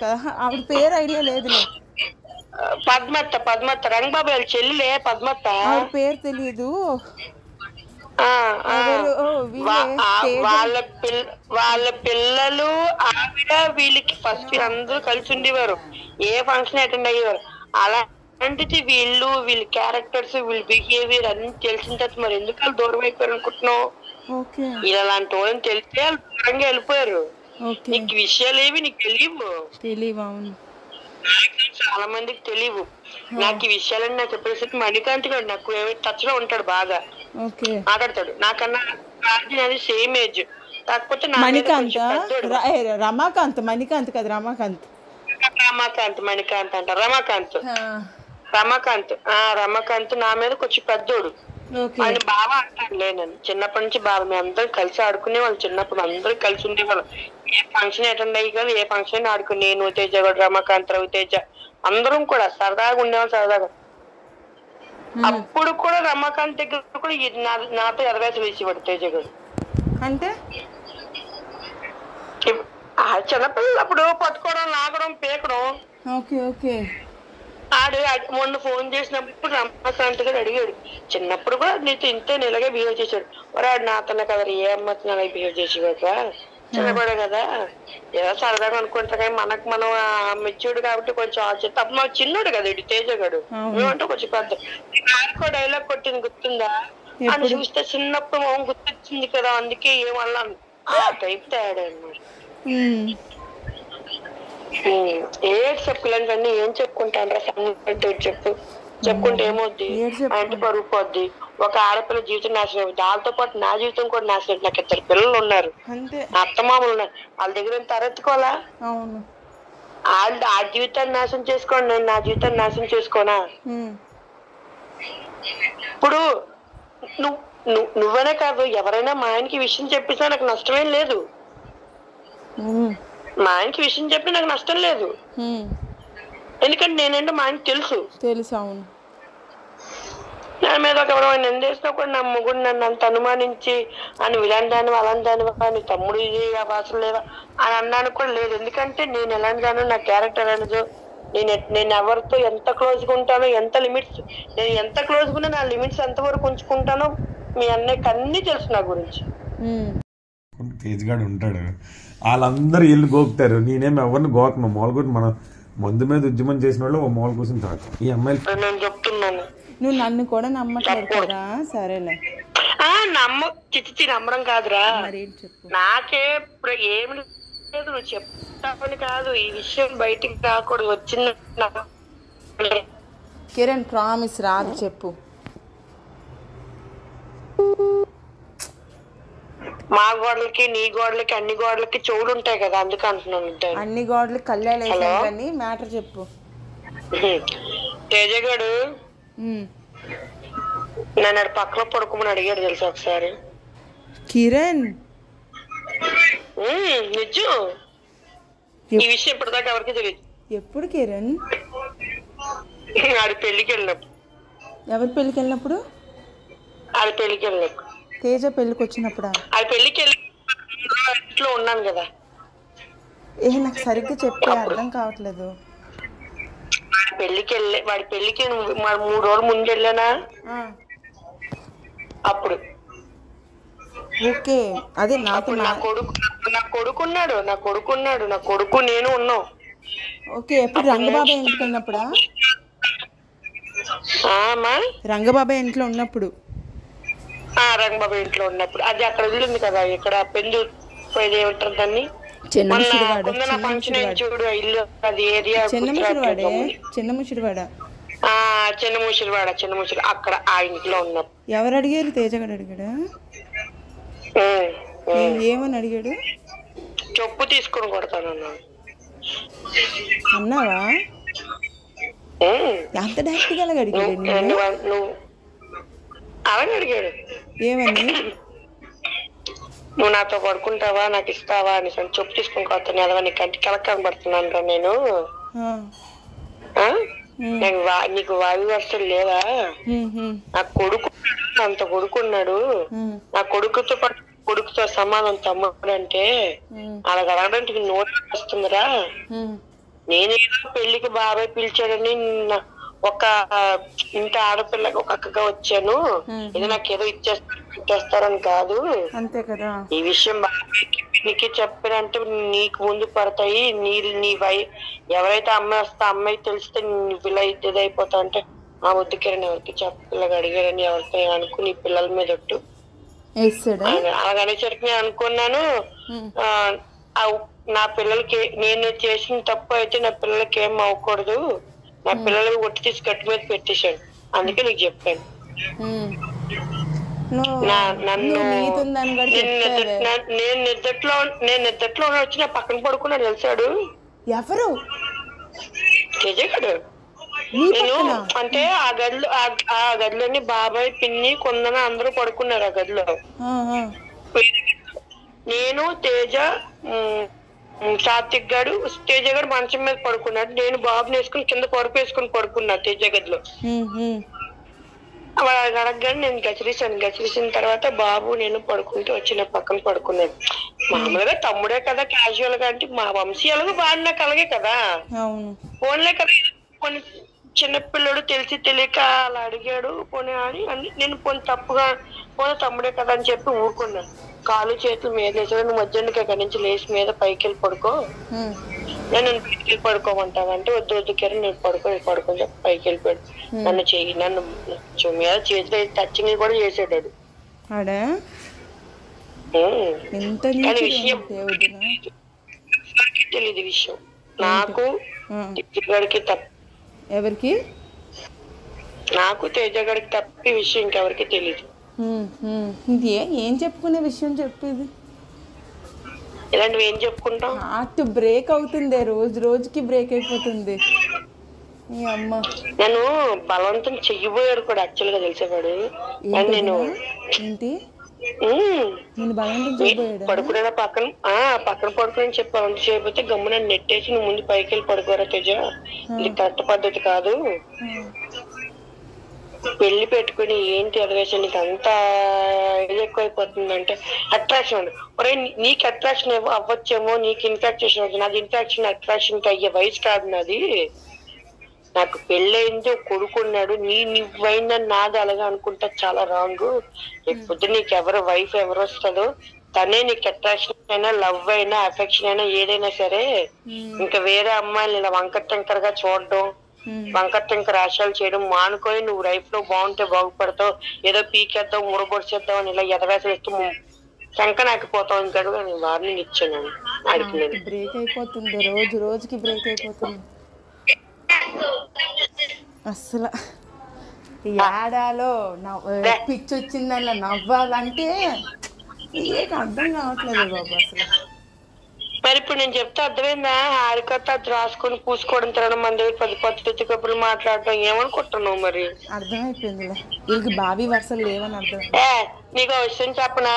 కదా, ఆవిడ పేరు ఐడియా లేదులే. పద్మత్త రంగబాబు వాళ్ళ చెల్లెలే పద్మత్త. ఆవిడ పేరు తెలియదు. వాళ్ళ పిల్లలు ఆవిడ వీళ్ళకి ఫస్ట్ అందరూ కలిసి ఉండేవారు, ఏ ఫంక్షన్ అటెండ్ అయ్యేవారు. అలాంటిది వీళ్ళ క్యారెక్టర్స్ వీళ్ళ బిహేవియర్ అన్ని తెలిసిన తర్వాత మరి ఎందుకు వాళ్ళు దూరం అయిపోయారు అనుకుంటున్నావు? ఇలాంటి వాళ్ళని తెలిస్తే వాళ్ళు దూరంగా వెళ్ళిపోయారు. నీకు విషయాలు ఏవి నీకు తెలియవు. చాలా మందికి తెలియవు. నాకు ఈ విషయాలని నాకు చెప్పేసరికి మణికాంత్ గారు నాకు టచ్ లో ఉంటాడు, బాగా మాట్లాడతాడు. నాకన్నా అది సేమ్ ఏజ్, కాకపోతే మణికాంత్ కదా మణికాంత్ అంట రమాకాంత్ నా మీద కొంచెం పెద్దోడు. ఆయన బాగా అంటాడు లేనని. చిన్నప్పటి నుంచి బాగా మేము అందరం కలిసి ఆడుకునే వాళ్ళు. చిన్నప్పుడు అందరూ కలిసి ఉండేవాళ్ళం. ఏ ఫంక్షన్ అటెండ్ అయ్యి కదా, ఏ ఫంక్షన్ ఆడుకుని నేను తేజ కూడా రమాకాంత్ రవితేజ అందరం కూడా సరదాగా ఉండేవాళ్ళు. సరదాగా అప్పుడు కూడా రమాకాంత్ దగ్గర కూడా నాతో ఎదవేసి వేసేవాడు తేజ గారు. అంటే చిన్నపిల్లలు అప్పుడు పట్టుకోవడం, లాగడం, పీకడం. ఆడు మొన్న ఫోన్ చేసినప్పుడు రమాకాంత్ గారు అడిగాడు, చిన్నప్పుడు కూడా నీతో ఇంతే ఇలాగే బిహేవ్ చేశాడు. వాడు నాతోనే కదా ఏ అమ్మతో అలాగే బిహేవ్ చేసేవాక, చిన్నపడే కదా ఏదో సరదాగా అనుకుంటా. కానీ మనం మెచ్యూర్డ్ కాబట్టి కొంచెం ఆలోచిస్తే అప్పుడు మాకు చిన్నోడు కదా ఇటు తేజ గడు, మేమంటే కొంచెం పెద్ద. నాకు డైలాగ్ కొట్టింది గుర్తుందా? అని చూస్తే చిన్నప్పుడు మొహం గుర్తొచ్చింది కదా, అందుకే ఏమన్నాను ఆ టైప్ తేడా అన్నమాట. పిల్లలన్నీ ఏం చెప్పుకుంటాను చెప్పుకుంటే ఏమవుద్ది అంటే పరుగు పోద్ది. ఒక ఆడపిల్ల జీవితం నాశనం అవుతుంది, వాళ్ళతో పాటు నా జీవితం కూడా నాశనం. నాకు 2 పిల్లలు ఉన్నారు, నా అత్తమామలు ఉన్నారు. వాళ్ళ దగ్గర తరెత్తుకోవాలా? వాళ్ళు ఆ జీవితాన్ని నాశనం చేసుకోండి, నేను నా జీవితాన్ని నాశనం చేసుకోనా? ఇప్పుడు నువ్వనే కాదు ఎవరైనా మా ఆయనకి విషయం చెప్పినా నాకు నష్టమేం లేదు. మా ఆయనకి విషయం చెప్పి నాకు నష్టం లేదు, ఎందుకంటే నేనేంటో మా ఆయనకి తెలుసు. అవును, నా మీద ఒక ఎవరైనా నిందేసినా కూడా నా మొగుడు నన్ను అంత అనుమానించి అని ఇలాంటి దాని అలాంటి దానివా నీ తమ్ముడు ఇది అవసరం లేదా అని అన్నాను కూడా లేదు. ఎందుకంటే నేను ఎలాంటి దానో నా క్యారెక్టర్ అనేది నేను ఎవరితో ఎంత క్లోజ్గా ఉంటానో, ఎంత లిమిట్స్ నేను ఎంత క్లోజ్గా ఉన్నా నా లిమిట్స్ ఎంత వరకు ఉంచుకుంటానో మీ అన్నయ్యకి అన్ని తెలుసు నా గురించి. తేజ్గాడు ఉంటాడు, వాళ్ళందరూ ఇల్లు గోకుతారు, నేనేమి ఎవరిని గోకను. మూలగొట్టి మన మందు మీద ఉద్యమం చేసిన వాళ్ళు ఓ మూల కోసం తాకు. ఈ అమ్మాయిలు నేను చెప్తున్నాను, నువ్వు నన్ను కూడా నమ్మట్లేదు కదా. సరేలే, చిచ్చి నమ్మడం కాదురా, నాకే ఏమి లేదు, నువ్వు చెప్తావని కాదు, ఈ విషయం బయటికి రాకూడదు. వచ్చింది కిరణ్ ప్రామిస్ రాదు, చెప్పు. మా గోడలకి నీ గోడలకి అన్ని గోడలకి చెవులు ఉంటాయి కదా, అందుకు అంటున్నాను. అన్ని గోడలకి కళ్ళేలు వేసాను కానీ మ్యాటర్ చెప్పు. తేజగాడు నన్ను పక్కన పడుకోమని అడిగాడు తెలుసా ఒకసారి. కిరణ్ నిజం, ఈ విషయం ఇప్పటిదాకా ఎవరికి తెలియదు. ఎప్పుడు కిరణ్? ఆడి పెళ్లికి వెళ్ళినప్పుడు. ఎవరి పెళ్లికి వెళ్ళినప్పుడు? ఆడి పెళ్లికి వెళ్ళినప్పుడు. తేజ పెళ్లికి వచ్చినప్పుడా? ఆడి పెళ్లికి వెళ్ళి ఇంట్లో ఉన్నాను కదా. నాకు సరిగ్గా చెప్తే అర్థం కావట్లేదు. వాడి పెళ్లికి 3 రోజులు ముందు వెళ్ళానా, అప్పుడు ఓకే. అదే నాతో నా కొడుకు నేను ఉన్నాం. ఓకే, ఎప్పుడు రంగబాబాయ్ ఇంటికి వెళ్ళినప్పుడా? రంగబాబాయ్ ఇంట్లో ఉన్నప్పుడు. రంగబాబాయ్ ఇంట్లో ఉన్నప్పుడు. అది అక్కడ వదిలింది కదా, ఇక్కడ పెళ్లి ఏమంటారు దాన్ని, చూడు ఇల్లు, అది ఏరియా చిన్నముషిడివాడ అక్కడ ఆ ఇంట్లో ఉన్నప్పుడు. ఎవరు అడిగారు? తేజగాడు అడిగాడా? ఏమని అడిగాడు? చెప్పు తీసుకొని కొడతానన్నా. అన్నావా? ఎంత డైరెక్ట్ గా అడిగాడు? అలాగే అడిగాడు. ఏమని? నువ్వు నాతో పడుకుంటావా, నాకు ఇస్తావా అని చెప్పు తీసుకొని కొడతాను. అలా నీ కంటికి కలక కనబడుతున్నాను రా నేను, నీకు వాయు వరుసలు లేదా? నా కొడుకు అంత కొడుకున్నాడు, నా కొడుకుతో సమానం తమ్ముడు అంటే అలాగ అడగడానికి నోట్ వస్తుందిరా నేనేదో పెళ్లికి బాబాయ్ పిలిచాడని ఒక ఇంటి ఆడపిల్లకి ఒక అక్కగా వచ్చాను, ఇది నాకేదో ఇచ్చేస్తారని కాదు. అంతే కదా. ఈ విషయం బాబాయ్కి పిన్నికి చెప్పారంటే నీకు ముందు పడతాయి. ఎవరైతే అమ్మాయి వస్తే అమ్మాయి తెలిస్తే నువ్వు ఇలా ఇదైపోతావు అంటే ఆ వద్దు కిరణ్, ఎవరికి చెప్పిల్లగా అడిగారని ఎవరికి అనుకుని నీ పిల్లల మీద ఒట్టు అలాగనేసరికి నేను అనుకున్నాను, నా పిల్లలకి నేను చేసిన తప్పు అయితే నా పిల్లలకి ఏం అవ్వకూడదు, నా పిల్లలకి ఒట్టి తీసి గట్టి మీద పెట్టేశాడు. అందుకే నీకు చెప్పాను. నేను నిద్దట్లో వచ్చి నా పక్కన పడుకున్నాడు తెలిసాడు. ఎవరు? తేజగాడు. నేను అంటే ఆ గదిలోని బాబాయ్ పిన్ని కొందన అందరూ పడుకున్నారు ఆ గదిలో. నేను తేజ సాత్విక్ గాడు తేజ గారు మంచం మీద పడుకున్నాడు, నేను బాబుని వేసుకుని కింద పరుపు వేసుకుని పడుకున్నా తేజ గదిలో. అడగగానే నేను గచ్చిరేసిన తర్వాత బాబు నేను పడుకుంటూ వచ్చి నా పక్కన పడుకున్నాడు. మామూలుగా తమ్ముడే కదా, క్యాజువల్ గా అంటే మా వంశీయాలకు బాగా నాకు అలాగే కదా, ఫోన్లే కదా. కొన్ని చిన్నపిల్లడు తెలిసి తెలియక అలా అడిగాడు పోనీ అని నేను తప్పుగా పోనీ తమ్ముడే కదా అని చెప్పి ఊరుకున్నాను. కాలు చేతులు మీద వేసాడు, నువ్వు మధ్యాహ్నం అక్కడి నుంచి లేచి మీద పైకి వెళ్ళి పడుకో, నేను పైకి వెళ్ళి పడుకోమంటావంటే వద్దు వద్దు కిరణ్ నేను పడుకొని చెప్పి పైకి వెళ్ళిపోయాడు. నన్ను మీద చేతిలో టచింగ్ కూడా చేసాడు. కానీ విషయం ఎవరికి తెలియదు విషయం, నాకు తేజగాడికి తప్ప, ఎవరికి నాకు తేజగాడికి తప్పి విషయం ఇంకెవరికి తెలియదు. ఏం చెప్పుకునే విషయం చెప్పేది? ఇలాంటివి ఏం చెప్పుకుంటాం? హార్ట్ బ్రేక్ అవుతుంది, రోజుకి బ్రేక్ అయిపోతుంది. నన్ను బలవంతం చెయ్యబోయాడు కూడా యాక్చువల్ గా తెలిసేవాడు. నేను పడుకునే పక్కన పడుకుని చెప్పి బలవంతం చేయకపోతే గమ్ము నన్ను నెట్టేసి నువ్వు ముందు పైకి వెళ్ళి పడుకోరా తేజ, ఇది కరెక్ట్ పద్ధతి కాదు, పెళ్లి పెట్టుకుని ఏంటి అదవేషన్ నీకు అంతా ఇది ఎక్కువైపోతుంది అంటే అట్రాక్షన్. ఒరే నీకు అట్రాక్షన్ అవ్వచ్చేమో, నీకు ఇన్ఫాక్షన్ అవుతుంది, నాది ఇన్ఫాక్షన్ అట్రాక్షన్ కి అయ్యే వయసు కాదు నాది. నాకు పెళ్ళయింది, కొడుకున్నాడు, నువ్వైందని నాది అలాగా అనుకుంటా చాలా రాంగ్. లేకపోతే నీకు ఎవరు వైఫ్ ఎవరు వస్తుందో తనే నీకు అట్రాక్షన్ అయినా లవ్ అయినా అఫెక్షన్ అయినా ఏదైనా సరే, ఇంకా వేరే అమ్మాయిని ఇలా వంకర టెంకర్ గా చూడడం, వంకర టెంకర్ ఆశయాలు చేయడం మానుకొని నువ్వు లైఫ్ లో బాగుంటే బాగుపడతావు, ఏదో పీకేద్దాం మురబొడిచేద్దాం అని ఇలా ఎదవేసేస్తూ శంక నాకపోతావు. ఇంకా నేను వార్నింగ్ ఇచ్చాను. బ్రేక్ అయిపోతుంది, రోజుకి బ్రేక్ అయిపోతుంది అసలు. ఏడాలో పిచ్చి వచ్చిందన్న నవ్వాలంటే అర్థం కావట్లేదు బాబు అసలు. మరి ఇప్పుడు నేను చెప్తే అర్థమైందా? హారికత అది రాసుకొని పూసుకోవడం తినడం, మన దగ్గర 10 పత్తి కప్పులు మాట్లాడటం ఏమనుకుంటున్నావు? మరి అర్థమైపోయింది వీళ్ళకి బావి వరుసలు లేవని అర్థం. నీకు విషయం చెప్పనా?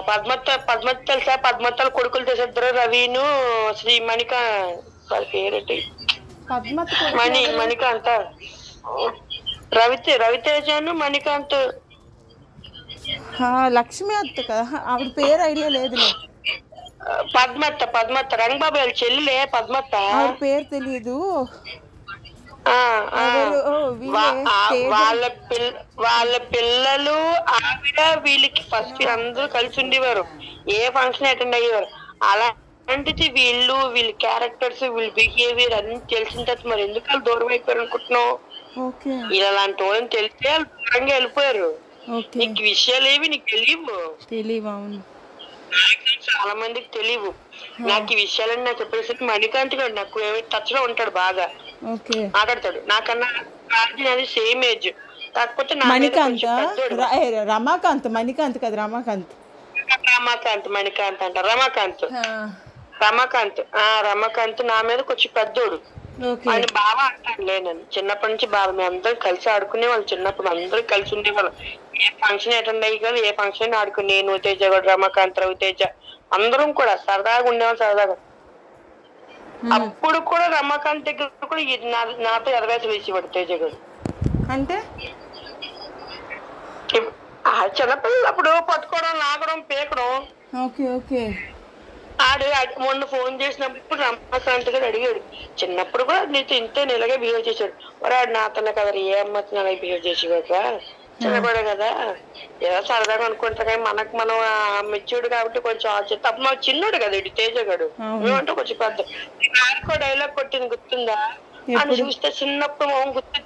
పద్మత్ తెలుసా? పద్మత్తల కొడుకులు తెసేద్దరు రవిను శ్రీ మణిక పేరేటి మణికాంత, రవితేజను మణికాంత్. లక్ష్మి అత్త కదా, ఆవిడ పేరు ఐడియా లేదు. పద్మత్త రంగబాబు వాళ్ళ చెల్లెలే పద్మత్త, పేరు తెలీదు. వాళ్ళ పిల్లలు ఆవిడ వీళ్ళకి ఫస్ట్ అందరూ కలిసి ఉండేవారు, ఏ ఫంక్షన్ అటెండ్ అయ్యేవారు. అలాంటిది వీళ్ళ క్యారెక్టర్స్ వీళ్ళ బిహేవియర్ అన్ని తెలిసిన తర్వాత మరి ఎందుకు వాళ్ళు దూరం అయిపోయారు అనుకుంటున్నావు? ఇలాంటి వాళ్ళని తెలిస్తే వాళ్ళు దూరంగా వెళ్ళిపోయారు. నీకు విషయాలు ఏవి నీకు తెలియవు, చాలా మందికి తెలియవు. నాకు ఈ విషయాలని నాకు చెప్పేసరికి మణికాంత్ గారు నాకు టచ్ లో ఉంటాడు, బాగా మాట్లాడతాడు. నాకన్నా అది సేమ్ ఏజ్, కాకపోతే రమాకాంత్ అంట రమాకాంత్ నా మీద కొంచెం పెద్దోడు. ఆయన బాగా అంటాడు లేనని, చిన్నప్పటి నుంచి బాగా మేము అందరం కలిసి ఆడుకునే వాళ్ళు. చిన్నప్పుడు అందరం కలిసి ఉండేవాళ్ళం, ఏ ఫంక్షన్ అటెండ్ అయ్యి కదా, ఏ ఫంక్షన్ ఆడుకుని నేను తేజ కూడా రమాకాంత్ రవితేజ అందరం కూడా సరదాగా ఉండేవాళ్ళు. సరదాగా అప్పుడు కూడా రమాకాంత్ దగ్గర కూడా నాతో ఎదవేసి వేసేవాడు తేజ గారు. అంటే చిన్నపిల్లలు అప్పుడు పట్టుకోవడం, లాగడం, పీకడం, మొన్న ఫోన్ చేసినప్పుడు ఇప్పుడు రమాకాంత్ గారు అడిగాడు, చిన్నప్పుడు కూడా నీతో ఇంతే ఇలాగే బిహేవ్ చేశాడు. వాడు నాతోనే కదా ఏ అమ్మతో అలాగే బిహేవ్ చేసేవాక, చిన్నపడే కదా ఏదో సరదాగా అనుకుంటా. కానీ మనకు మనం మెచ్యూర్డ్ కాబట్టి కొంచెం ఆలోచిస్తే అప్పుడు మాకు చిన్నోడు కదా ఇటు తేజ గడు, మేమంటే కొంచెం పెద్ద. డైలాగ్ కొట్టింది గుర్తుందా అని చూస్తే చిన్నప్పుడు మొహం గుర్తు